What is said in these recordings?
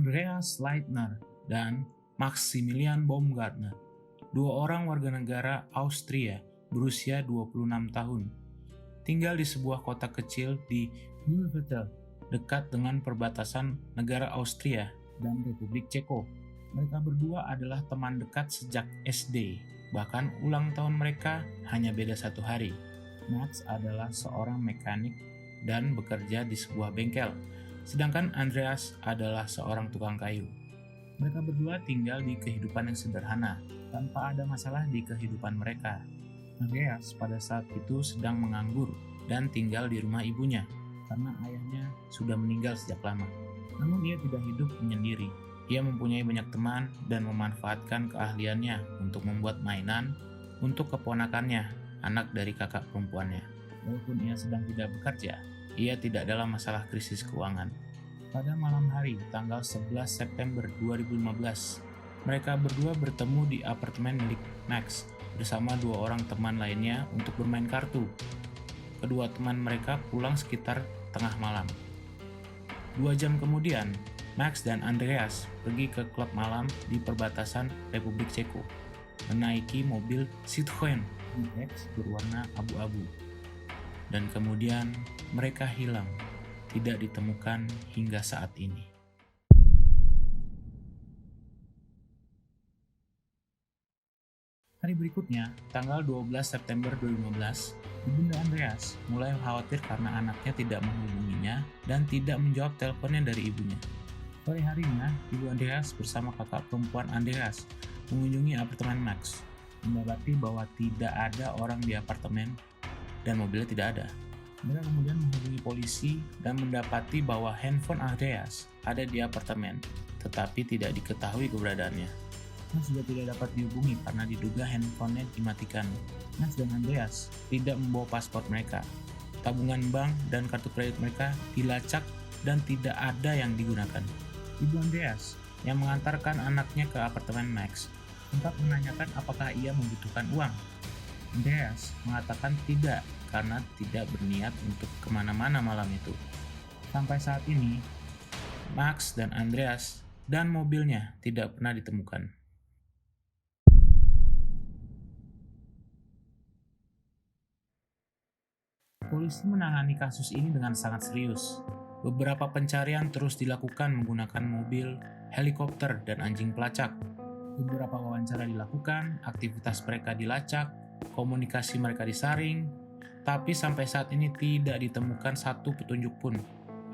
Andreas Leitner dan Maximilian Baumgartner, dua orang warga negara Austria berusia 26 tahun. Tinggal di sebuah kota kecil di Neuchâtel, dekat dengan perbatasan negara Austria dan Republik Ceko. Mereka berdua adalah teman dekat sejak SD, bahkan ulang tahun mereka hanya beda 1 hari. Max adalah seorang mekanik dan bekerja di sebuah bengkel, sedangkan Andreas adalah seorang tukang kayu. Mereka berdua tinggal di kehidupan yang sederhana, tanpa ada masalah di kehidupan mereka. Andreas pada saat itu sedang menganggur dan tinggal di rumah ibunya, karena ayahnya sudah meninggal sejak lama. Namun ia tidak hidup menyendiri. Ia mempunyai banyak teman dan memanfaatkan keahliannya untuk membuat mainan untuk keponakannya, anak dari kakak perempuannya. Walaupun ia sedang tidak bekerja, ia tidak dalam masalah krisis keuangan. Pada malam hari, tanggal 11 September 2015, mereka berdua bertemu di apartemen milik Max bersama 2 orang teman lainnya untuk bermain kartu. Kedua teman mereka pulang sekitar tengah malam. 2 jam kemudian, Max dan Andreas pergi ke klub malam di perbatasan Republik Ceko, menaiki mobil Citroen DX berwarna abu-abu. Dan kemudian mereka hilang, tidak ditemukan hingga saat ini. Hari berikutnya, tanggal 12 September 2015, Ibunda Andreas mulai khawatir karena anaknya tidak menghubunginya dan tidak menjawab teleponnya dari ibunya. Sore harinya, Ibu Andreas bersama kakak perempuan Andreas mengunjungi apartemen Max, mendapati bahwa tidak ada orang di apartemen dan mobilnya tidak ada. Mereka kemudian menghubungi polisi dan mendapati bahwa handphone Andreas ada di apartemen, tetapi tidak diketahui keberadaannya. Max juga tidak dapat dihubungi karena diduga handphonenya dimatikan. Max dan Andreas tidak membawa paspor mereka. Tabungan bank dan kartu kredit mereka dilacak dan tidak ada yang digunakan. Ibu Andreas yang mengantarkan anaknya ke apartemen Max sempat menanyakan apakah ia membutuhkan uang. Andreas mengatakan tidak karena tidak berniat untuk kemana-mana malam itu. Sampai saat ini, Max dan Andreas dan mobilnya tidak pernah ditemukan. Polisi menangani kasus ini dengan sangat serius. Beberapa pencarian terus dilakukan menggunakan mobil, helikopter, dan anjing pelacak. Beberapa wawancara dilakukan, aktivitas mereka dilacak, komunikasi mereka disaring, tapi sampai saat ini tidak ditemukan satu petunjuk pun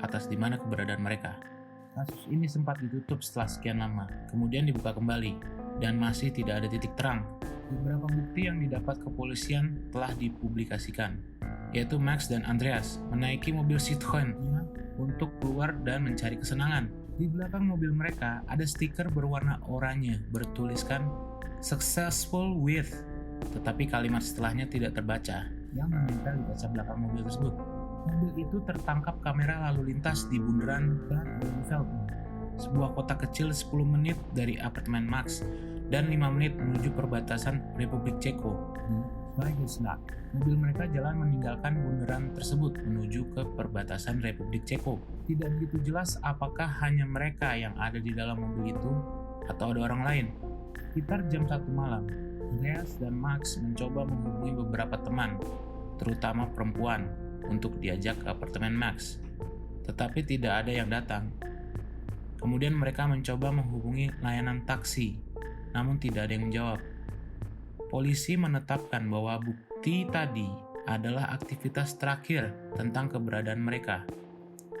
atas di mana keberadaan mereka. Kasus ini sempat ditutup setelah sekian lama, kemudian dibuka kembali, dan masih tidak ada titik terang. Beberapa bukti yang didapat kepolisian telah dipublikasikan, yaitu Max dan Andreas menaiki mobil Citroen untuk keluar dan mencari kesenangan. Di belakang mobil mereka ada stiker berwarna oranye bertuliskan "Successful with", tetapi kalimat setelahnya tidak terbaca yang menempel di kaca belakang mobil tersebut. Mobil itu tertangkap kamera lalu lintas di bundaran Bad Oeverfeld, sebuah kota kecil 10 menit dari apartemen Max dan 5 menit menuju perbatasan Republik Ceko di Vaigoslav. Mobil mereka jalan meninggalkan bundaran tersebut menuju ke perbatasan Republik Ceko. Tidak begitu jelas apakah hanya mereka yang ada di dalam mobil itu atau ada orang lain. Sekitar jam 1 malam, Andreas dan Max mencoba menghubungi beberapa teman, terutama perempuan, untuk diajak ke apartemen Max. Tetapi tidak ada yang datang. Kemudian mereka mencoba menghubungi layanan taksi, namun tidak ada yang menjawab. Polisi menetapkan bahwa bukti tadi adalah aktivitas terakhir tentang keberadaan mereka,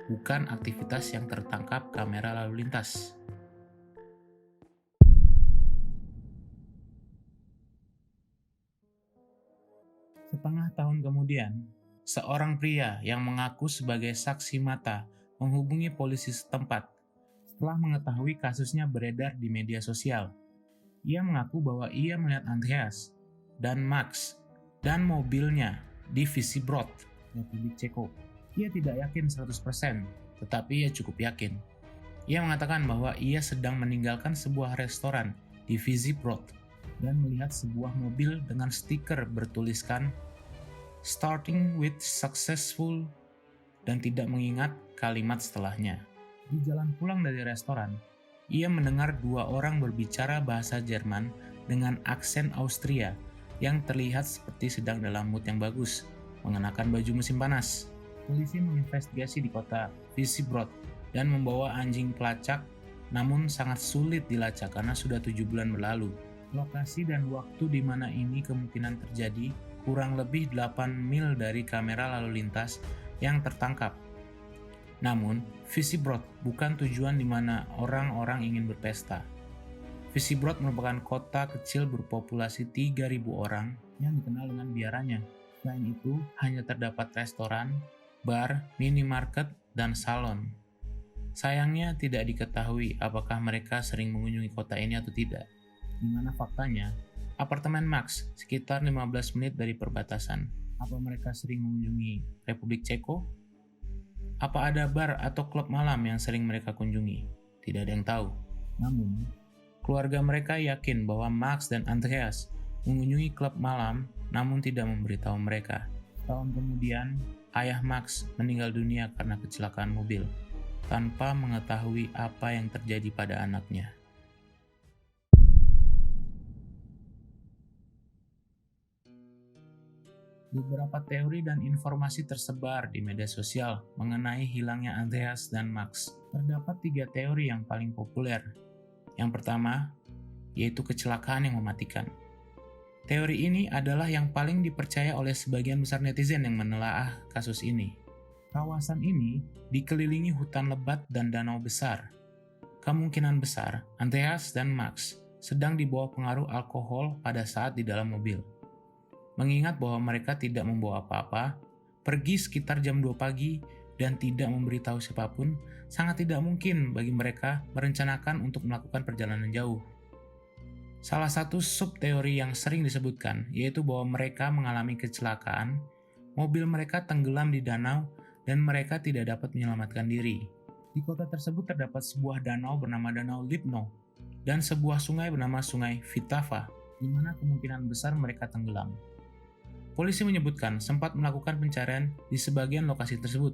bukan aktivitas yang tertangkap kamera lalu lintas. Setengah tahun kemudian, seorang pria yang mengaku sebagai saksi mata menghubungi polisi setempat setelah mengetahui kasusnya beredar di media sosial. Ia mengaku bahwa ia melihat Andreas dan Max dan mobilnya di Visibrod, Republik Ceko. Ia tidak yakin 100%, tetapi ia cukup yakin. Ia mengatakan bahwa ia sedang meninggalkan sebuah restoran di Visibrod dan melihat sebuah mobil dengan stiker bertuliskan "Starting with Successful" dan tidak mengingat kalimat setelahnya. Di jalan pulang dari restoran, ia mendengar dua orang berbicara bahasa Jerman dengan aksen Austria yang terlihat seperti sedang dalam mood yang bagus, mengenakan baju musim panas. Polisi menginvestigasi di kota Visibrod dan membawa anjing pelacak, namun sangat sulit dilacak karena sudah 7 bulan berlalu. Lokasi dan waktu di mana ini kemungkinan terjadi kurang lebih 8 mil dari kamera lalu lintas yang tertangkap. Namun, Visibrod bukan tujuan di mana orang-orang ingin berpesta. Visibrod merupakan kota kecil berpopulasi 3.000 orang yang dikenal dengan biaranya. Selain itu, hanya terdapat restoran, bar, minimarket, dan salon. Sayangnya tidak diketahui apakah mereka sering mengunjungi kota ini atau tidak. Di mana faktanya, apartemen Max sekitar 15 menit dari perbatasan. Apa mereka sering mengunjungi Republik Ceko? Apa ada bar atau klub malam yang sering mereka kunjungi? Tidak ada yang tahu. Namun, keluarga mereka yakin bahwa Max dan Andreas mengunjungi klub malam namun tidak memberitahu mereka. Tahun kemudian, ayah Max meninggal dunia karena kecelakaan mobil, tanpa mengetahui apa yang terjadi pada anaknya. Beberapa teori dan informasi tersebar di media sosial mengenai hilangnya Andreas dan Max. Terdapat 3 teori yang paling populer. Yang pertama, yaitu kecelakaan yang mematikan. Teori ini adalah yang paling dipercaya oleh sebagian besar netizen yang menelaah kasus ini. Kawasan ini dikelilingi hutan lebat dan danau besar. Kemungkinan besar, Andreas dan Max sedang di bawah pengaruh alkohol pada saat di dalam mobil. Mengingat bahwa mereka tidak membawa apa-apa, pergi sekitar jam 2 pagi, dan tidak memberitahu siapapun, sangat tidak mungkin bagi mereka merencanakan untuk melakukan perjalanan jauh. Salah satu subteori yang sering disebutkan yaitu bahwa mereka mengalami kecelakaan, mobil mereka tenggelam di danau, dan mereka tidak dapat menyelamatkan diri. Di kota tersebut terdapat sebuah danau bernama Danau Lipno, dan sebuah sungai bernama Sungai Vitava, di mana kemungkinan besar mereka tenggelam. Polisi menyebutkan sempat melakukan pencarian di sebagian lokasi tersebut,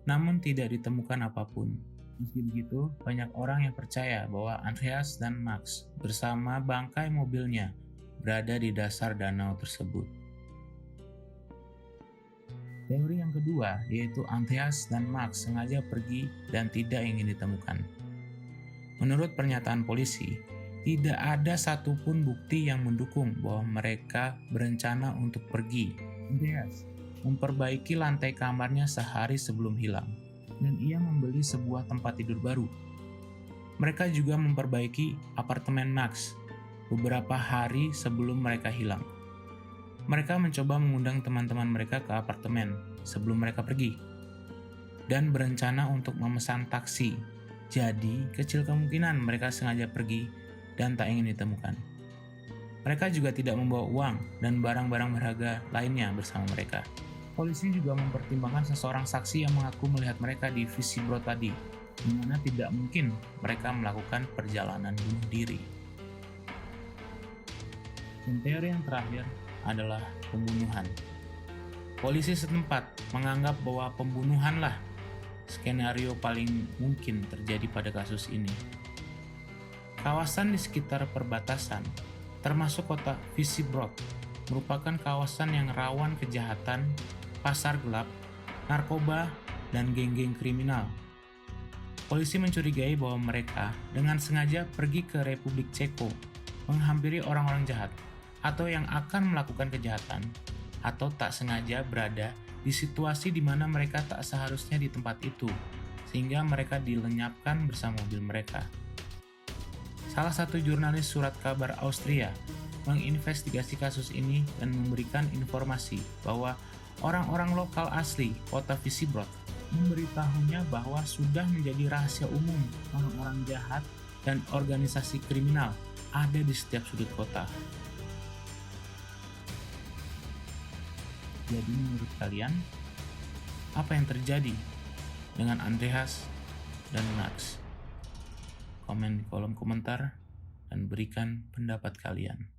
namun tidak ditemukan apapun. Meski begitu, banyak orang yang percaya bahwa Andreas dan Max bersama bangkai mobilnya berada di dasar danau tersebut. Teori yang kedua yaitu Andreas dan Max sengaja pergi dan tidak ingin ditemukan. Menurut pernyataan polisi, tidak ada satupun bukti yang mendukung bahwa mereka berencana untuk pergi. Andreas memperbaiki lantai kamarnya sehari sebelum hilang, dan ia membeli sebuah tempat tidur baru. Mereka juga memperbaiki apartemen Max beberapa hari sebelum mereka hilang. Mereka mencoba mengundang teman-teman mereka ke apartemen sebelum mereka pergi, dan berencana untuk memesan taksi. Jadi, kecil kemungkinan mereka sengaja pergi dan tak ingin ditemukan. Mereka juga tidak membawa uang dan barang-barang berharga lainnya bersama mereka. Polisi juga mempertimbangkan seseorang saksi yang mengaku melihat mereka di Visibrod tadi, di mana tidak mungkin mereka melakukan perjalanan bunuh diri. Dan teori yang terakhir adalah pembunuhan. Polisi setempat menganggap bahwa pembunuhanlah skenario paling mungkin terjadi pada kasus ini. Kawasan di sekitar perbatasan, termasuk kota Visibrod, merupakan kawasan yang rawan kejahatan, pasar gelap, narkoba, dan geng-geng kriminal. Polisi mencurigai bahwa mereka dengan sengaja pergi ke Republik Ceko, menghampiri orang-orang jahat, atau yang akan melakukan kejahatan, atau tak sengaja berada di situasi di mana mereka tak seharusnya di tempat itu, sehingga mereka dilenyapkan bersama mobil mereka. Salah satu jurnalis surat kabar Austria menginvestigasi kasus ini dan memberikan informasi bahwa orang-orang lokal asli kota Visibrod memberitahunya bahwa sudah menjadi rahasia umum orang-orang jahat dan organisasi kriminal ada di setiap sudut kota. Jadi menurut kalian, apa yang terjadi dengan Andreas dan Max? Komen di kolom komentar dan berikan pendapat kalian.